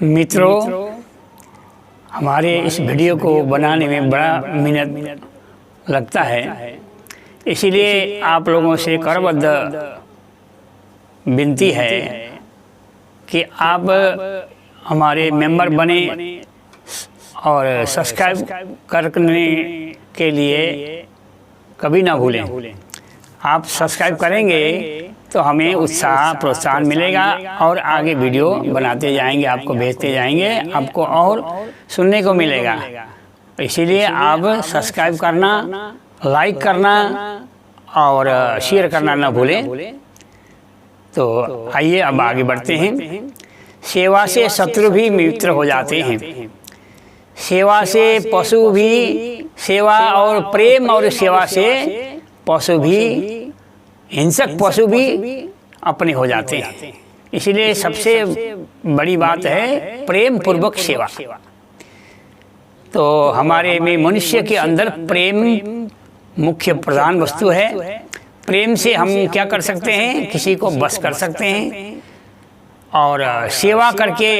मित्रों, हमारे इस वीडियो को बनाने में बड़ा मेहनत लगता है, इसीलिए आप लोगों से करबद्ध विनती है कि आप हमारे मेंबर बने और सब्सक्राइब करने के लिए कभी ना भूलें। आप सब्सक्राइब करेंगे तो हमें उत्साह प्रोत्साहन मिलेगा और आगे वीडियो बनाते जाएंगे, आपको भेजते जाएंगे, आपको और सुनने को मिलेगा। इसीलिए आप सब्सक्राइब करना, लाइक करना और शेयर करना ना भूलें। तो आइए अब आगे बढ़ते हैं। सेवा से शत्रु भी मित्र हो जाते हैं। सेवा से पशु भी, सेवा और प्रेम और सेवा से पशु भी, हिंसक पशु भी अपने हो जाते हैं। इसलिए सबसे बड़ी बात है प्रेम पूर्वक सेवा। तो हमारे में मनुष्य के अंदर प्रेम मुख्य प्रधान वस्तु है। प्रेम से हम क्या कर सकते हैं? किसी को बस कर सकते हैं और सेवा करके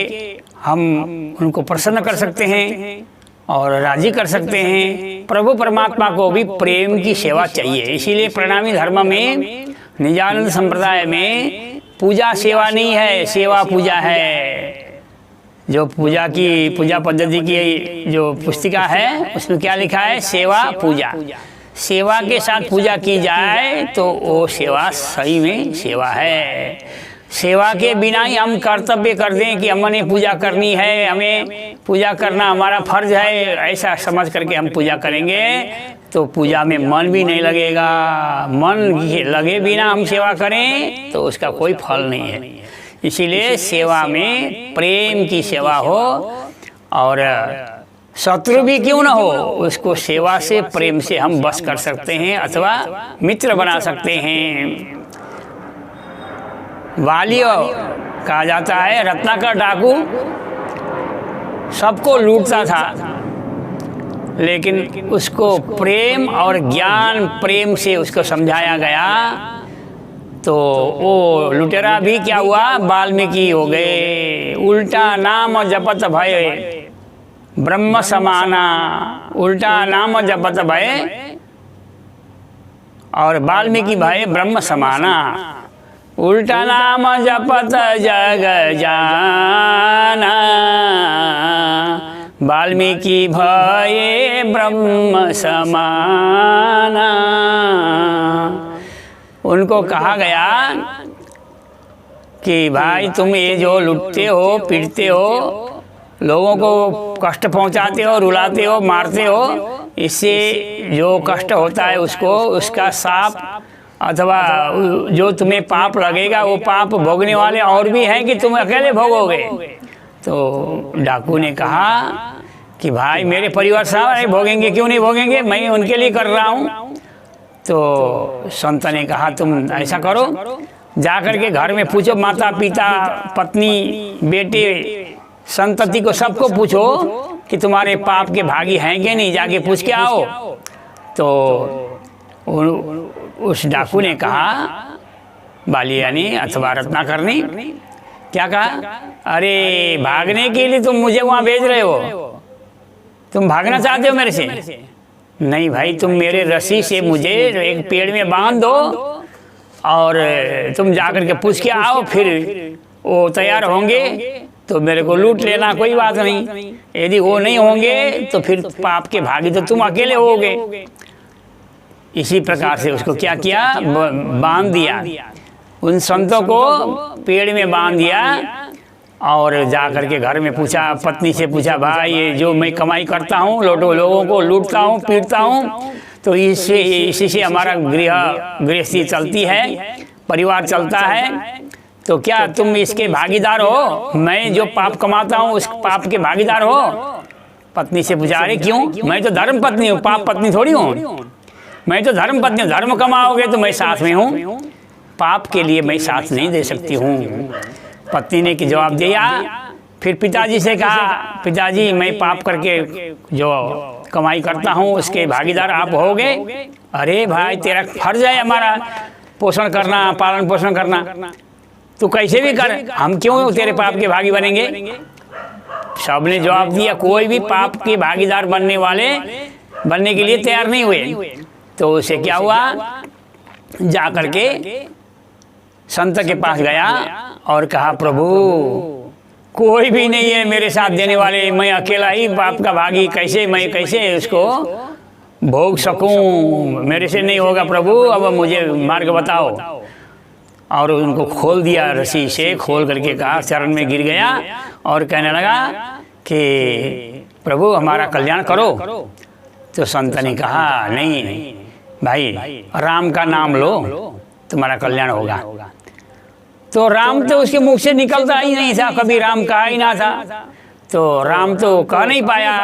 हम उनको प्रसन्न कर सकते हैं और राजी कर सकते हैं। प्रभु परमात्मा को भी प्रेम की सेवा चाहिए। इसीलिए प्रणामी धर्म में, निजानंद संप्रदाय में पूजा सेवा नहीं है, सेवा पूजा है। जो पूजा पद्धति की जो पुस्तिका है उसमें क्या लिखा है? सेवा पूजा। सेवा के साथ पूजा की जाए तो वो सेवा सही में सेवा है। सेवा के बिना ही हम कर्तव्य कर दें कि हमने पूजा करनी है, हमें पूजा करना हमारा फर्ज है, ऐसा समझ करके हम पूजा करेंगे तो पूजा में मन भी नहीं लगेगा। मन लगे बिना हम सेवा करें तो उसका कोई फल नहीं है। इसीलिए सेवा में प्रेम की सेवा हो और शत्रु भी क्यों ना हो, उसको सेवा से प्रेम से हम बस कर सकते हैं अथवा मित्र बना सकते हैं। वालियो कहा जाता है रत्नाकर डाकू सबको लूटता था, लेकिन उसको प्रेम और ज्ञान प्रेम से उसको समझाया गया तो वो लुटेरा भी क्या हुआ? वाल्मीकि हो गए। उल्टा नाम जपत भय ब्रह्म समाना। उल्टा नाम जपत भय और वाल्मीकि भय ब्रह्म समाना। उल्टा नाम जपत जग जाना, वाल्मीकि भये ब्रह्म समाना। उनको कहा गया कि भाई तुम ये जो लुटते हो, पीटते हो, लोगों को कष्ट पहुंचाते हो, रुलाते हो, मारते हो, इससे जो कष्ट होता है उसका साफ अथवा जो तुम्हें पाप लगेगा वो पाप भोगने वाले और भी हैं कि तुम अकेले भोगोगे। तो डाकू ने कहा कि भाई मेरे परिवार सारे भोगेंगे, क्यों नहीं भोगेंगे, मैं उनके लिए कर रहा हूँ। तो संत ने कहा तुम ऐसा करो, जाकर के घर में पूछो, माता पिता पत्नी बेटे संतति को सबको पूछो कि तुम्हारे पाप के भागी हैं कि नहीं, जाके पूछ के आओ। तो उस डाकू ने कहा, बालिया ने अथवा रत्नाकर ने क्या कहा? अरे भागने के लिए तुम मुझे वहाँ भेज रहे हो? तुम भागना चाहते हो मेरे से? नहीं भाई, तुम मेरे रस्सी से मुझे एक पेड़ में बांध दो और तुम जाकर के पूछ के आओ, फिर वो तैयार होंगे तो मेरे को लूट लेना, कोई बात नहीं। यदि वो नहीं होंगे तो फिर पाप के भागी तो तुम अकेले होगे। इसी प्रकार से उसको क्या किया? बांध दिया। उन संतों को पेड़ में बांध दिया और जा कर के घर में पूछा, पत्नी से पूछा, भाई ये जो मैं कमाई करता हूँ, लोगों को लूटता हूँ, पीटता हूँ, तो इसी से हमारा गृहस्थी चलती है, परिवार चलता है, तो क्या तुम इसके भागीदार हो? मैं जो पाप कमाता हूँ उस पाप के भागीदार हो? पत्नी से पूछा, अरे क्यों? मैं तो धर्म पत्नी हूँ, पाप पत्नी थोड़ी हूँ। मैं तो धर्म पत्नी हूँ, धर्म कमाओगे तो मैं साथ में हूँ, पाप के लिए मैं साथ नहीं दे सकती हूँ। पत्नी ने जवाब दिया। फिर पिताजी से कहा, पिताजी मैं पाप करके जो कमाई करता हूँ उसके भागीदार आप होगे? अरे भाई तेरा फर्ज है हमारा पोषण करना, पालन पोषण करना, तू कैसे भी कर, हम क्यों तेरे पाप के भागी बनेंगे? सबने जवाब दिया, कोई भी पाप के भागीदार बनने के लिए तैयार नहीं हुए। तो उसे क्या हुआ, जा करके संत के पास गया और कहा, प्रभु कोई भी नहीं है मेरे साथ देने वाले, मैं अकेला ही पाप का भागी, मैं कैसे उसको भोग सकूं, मेरे से नहीं होगा प्रभु, अब मुझे मार्ग बताओ। और उनको खोल दिया, रस्सी से खोल करके कहा, चरण में गिर गया और कहने लगा कि प्रभु हमारा कल्याण करो। तो संत ने कहा, नहीं भाई, राम का नाम लो, तुम्हारा कल्याण होगा। तो राम तो उसके मुख से निकलता ही नहीं था, कभी राम कहा ही ना था। तो राम तो कह नहीं पाया,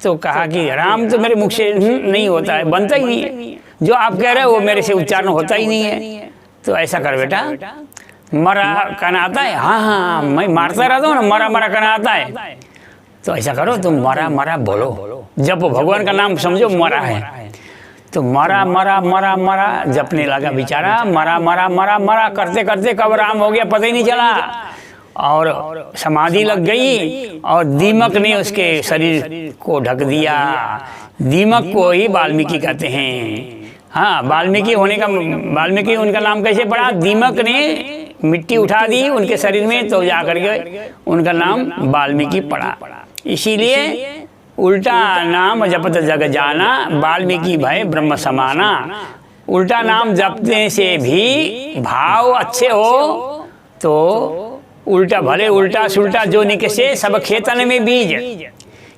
तो कहा कि राम तो मेरे मुख से नहीं होता है, बनता ही नहीं है, जो आप कह रहे हो वो मेरे से उच्चारण होता ही नहीं है। तो ऐसा कर बेटा, मरा कहना आता है? हाँ हाँ, मैं मारता रहता हूँ ना, मरा मरा कहना आता है। तो ऐसा करो, तुम मरा मरा बोलो, जब भगवान का नाम समझो मरा है। तो मरा मरा मरा मरा जपने लगा बेचारा, मरा मरा मरा मरा करते करते कब राम हो गया पता ही नहीं चला, और समाधि लग गई और दीमक ने उसके शरीर को ढक दिया। दीमक को ही वाल्मीकि कहते हैं। हाँ, वाल्मीकि उनका नाम कैसे पड़ा? दीमक ने मिट्टी उठा दी उनके शरीर में, तो जाकर के उनका नाम वाल्मीकि पड़ा। इसीलिए उल्टा नाम जपत जग जाना, वाल्मीकि भय ब्रह्म समाना। उल्टा नाम जपने से भी भाव अच्छे हो तो उल्टा, भले उल्टा सुल्टा जो निकसे सब खेतन में बीज।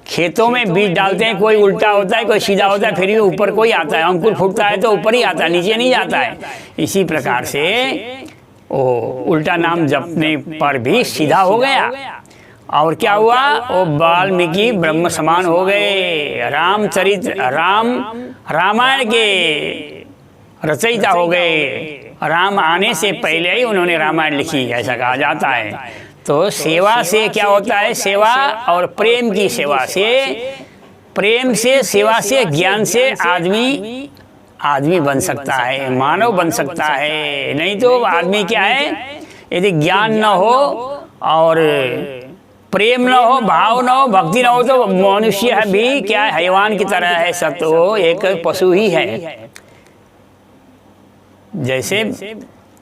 खेतों में बीज डालते हैं, कोई उल्टा होता है कोई सीधा होता है, फिर भी ऊपर कोई आता है, अंकुर फूटता है तो ऊपर ही आता है, नीचे नहीं जाता है। इसी प्रकार से वो उल्टा नाम जपने पर भी सीधा हो गया। और क्या हुआ? वो वाल्मीकि ब्रह्म समान हो गए, रामायण के रचयिता हो गए। राम आने से पहले ही उन्होंने रामायण लिखी, ऐसा कहा जाता है। तो सेवा से क्या होता है? सेवा और प्रेम की सेवा से, प्रेम से, सेवा से, ज्ञान से आदमी बन सकता है, मानव बन सकता है। नहीं तो आदमी क्या है, यदि ज्ञान न हो और प्रेम न हो, भाव न हो, भक्ति न हो, तो मनुष्य भी क्या है, हैवान की तरह है, सब तो एक पशु ही है। जैसे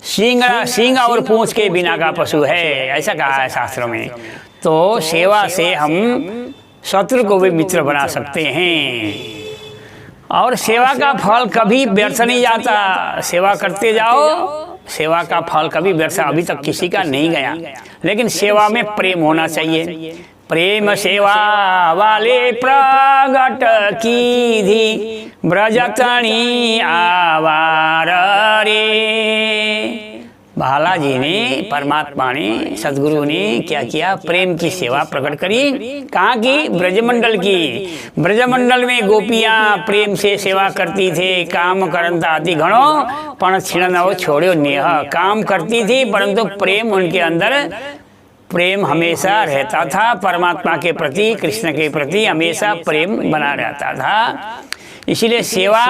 सींग और पूंछ के बिना का पशु है, ऐसा कहा है शास्त्रों में। तो सेवा से हम शत्रु को भी मित्र बना सकते हैं। और सेवा का फल कभी व्यर्थ नहीं जाता, सेवा करते जाओ, सेवा का फल कभी व्यर्थ अभी तक किसी का नहीं गया। लेकिन सेवा में प्रेम होना चाहिए। प्रेम सेवा वाले प्रगट कीधी, ब्रजतनी आवार रे। बालाजी ने, परमात्मा ने, सदगुरु ने क्या किया? प्रेम की सेवा प्रकट करी। कहाँ की? ब्रजमंडल की। ब्रजमंडल में गोपियाँ प्रेम से सेवा करती थी। काम करंता अति घणो पण छिणनव छोड़ो नेह। काम करती थी परंतु प्रेम उनके अंदर, प्रेम हमेशा रहता था परमात्मा के प्रति, कृष्ण के प्रति हमेशा प्रेम बना रहता था। इसलिए सेवा,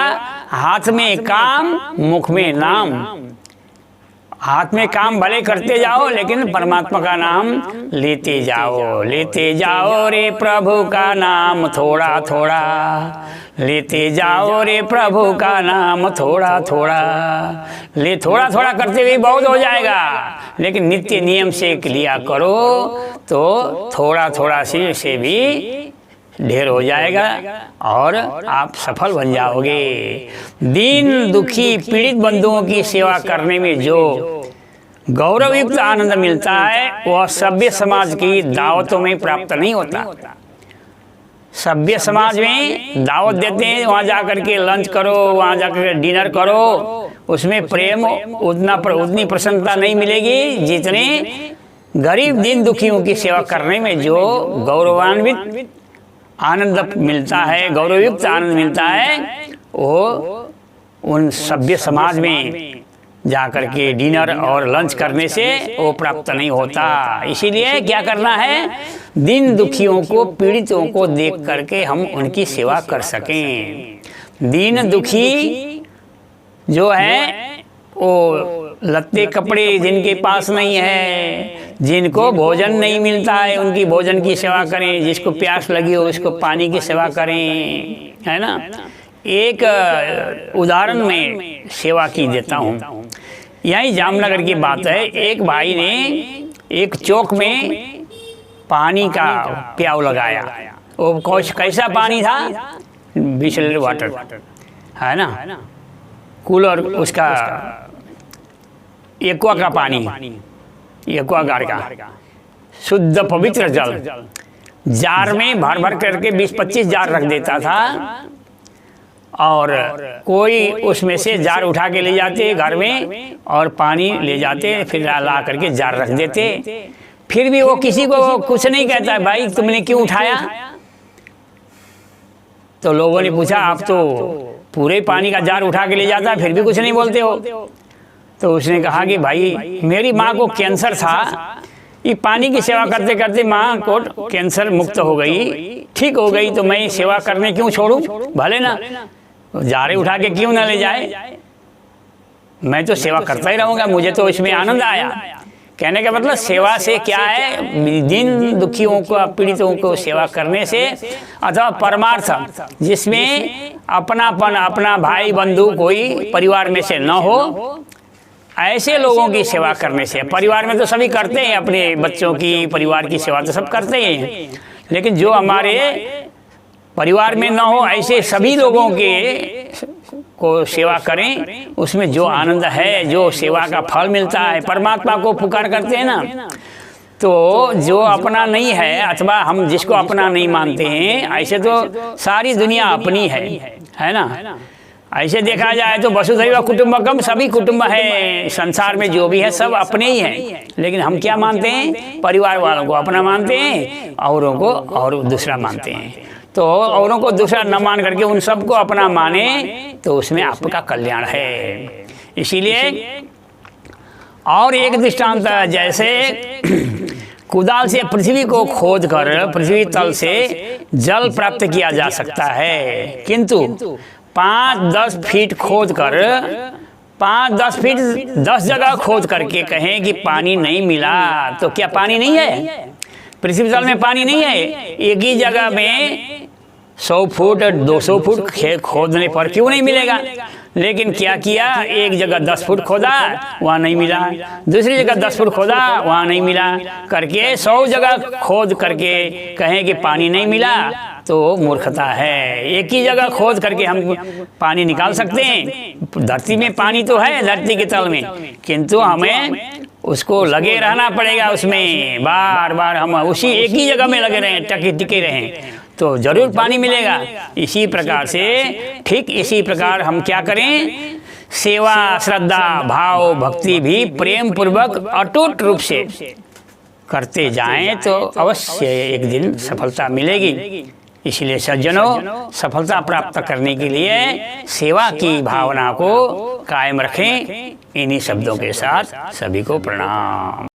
हाथ में काम मुख में नाम। हाथ में काम भले करते जाओ लेकिन परमात्मा का नाम लेते जाओ रे प्रभु का नाम थोड़ा थोड़ा, लेते जाओ रे प्रभु का नाम थोड़ा थोड़ा। थोड़ा थोड़ा करते हुए बहुत हो जाएगा, लेकिन नित्य नियम से लिया करो तो थोड़ा थोड़ा से भी ढेर हो जाएगा और आप सफल बन जाओगे। दीन दुखी पीड़ित बंधुओं की सेवा करने में जो गौरवयुक्त आनंद मिलता है वह सभ्य समाज की दावतों में प्राप्त नहीं होता। सभ्य समाज में दावत देते हैं, वहाँ जाकर के लंच करो, वहाँ जाकर के डिनर करो, उसमें प्रेम उतनी प्रसन्नता नहीं मिलेगी जितने गरीब दीन दुखियों की सेवा करने में जो गौरवान्वित आनंद मिलता है, गौरवयुक्त आनंद मिलता है, वो उन सभ्य समाज में जाकर के डिनर और लंच करने से वो प्राप्त नहीं होता। इसीलिए क्या करना है? दीन दुखियों को, पीड़ितों को देख करके हम उनकी सेवा कर सकें। दीन दुखी जो है वो लत्ते कपड़े जिनके पास नहीं है, जिनको भोजन नहीं मिलता है, उनकी भोजन की सेवा करें, जिसको प्यास लगी हो उसको पानी की सेवा करें, है ना। एक उदाहरण में सेवा की देता हूँ। यही जामनगर की बात है। एक भाई ने एक चौक में पानी का प्याऊ लगाया। वो कैसा पानी था? बिसलेरी वाटर, है ना, कूलर, उसका एक्वा का पानी, एक्वागार्ड का शुद्ध पवित्र जल जार में भर भर करके 20-25 जार रख देता था, और कोई उसमें से जार उठा के ले जाते घर में और पानी ले जाते, फिर ला करके जार रख देते। फिर भी वो किसी को कुछ नहीं कहता, भाई तुमने क्यों उठाया? तो लोगों ने पूछा, आप तो पूरे पानी का जार उठा के ले जाता, फिर भी कुछ नहीं बोलते हो। तो उसने कहा कि भाई मेरी माँ को कैंसर था, ये पानी की सेवा करते करते माँ को कैंसर मुक्त हो गई, ठीक हो गई, तो मैं सेवा करने क्यों छोड़ूं? भले ना जारे उठा के क्यों ना ले जाए, मैं तो सेवा करता ही रहूँगा, मुझे तो इसमें आनंद आया। कहने का मतलब सेवा से क्या है? दिन दुखियों को, पीड़ितों को सेवा करने से, अथवा परमार्थ जिसमें अपनापन, अपना भाई बंधु कोई परिवार में से न हो, ऐसे लोगों की सेवा करने से। परिवार में तो सभी करते हैं, अपने बच्चों की, परिवार की सेवा तो सब करते ही हैं, लेकिन जो हमारे परिवार में न हो, ऐसे सभी लोगों के को सेवा करें। उसमें जो आनंद है, जो सेवा का फल मिलता है, परमात्मा को पुकार करते हैं ना, तो जो अपना नहीं है, अथवा हम जिसको अपना नहीं मानते हैं, ऐसे तो सारी दुनिया अपनी है ना। ऐसे देखा जाए तो वसुधैव कुटुंबकम, सभी कुटुंब है, संसार में जो भी है सब अपने ही हैं, लेकिन हम क्या मानते हैं? परिवार वालों को अपना मानते हैं, औरों को और दूसरा मानते हैं। तो औरों को दूसरा न मान करके उन सबको अपना माने, तो उसमें आपका कल्याण है। इसीलिए और एक दृष्टांत, जैसे कुदाल से पृथ्वी को खोदकर पृथ्वी तल से जल प्राप्त किया जा सकता है, किंतु 5-10 फीट खोद कर, 5-10 फीट 10 जगह खोद करके कहें कि पानी नहीं मिला, तो क्या पानी नहीं है? पृथ्वी तल में पानी नहीं है? एक ही जगह में 100 फुट 200 फुट खोदने पर क्यों नहीं मिलेगा? लेकिन क्या किया? एक जगह 10 फुट खोदा, वहाँ नहीं मिला, दूसरी जगह 10 फुट खोदा, वहाँ नहीं मिला, करके 100 जगह खोद करके कहें कि पानी नहीं मिला, तो मूर्खता है। एक ही जगह खोद करके हम पानी निकाल सकते हैं। धरती में पानी तो है, धरती के तल में, किंतु हमें उसको लगे रहना पड़ेगा, उसमें बार बार हम उसी एक ही जगह में लगे रहें, टिके रहें, तो जरूर पानी मिलेगा। इसी प्रकार से, ठीक इसी प्रकार हम क्या करें? सेवा, श्रद्धा, भाव, भक्ति भी प्रेम पूर्वक अटूट रूप से करते जाएं, तो अवश्य एक दिन सफलता मिलेगी। इसलिए सज्जनों, सफलता प्राप्त करने के लिए सेवा की भावना को कायम रखें। इन्हीं शब्दों के साथ सभी को प्रणाम।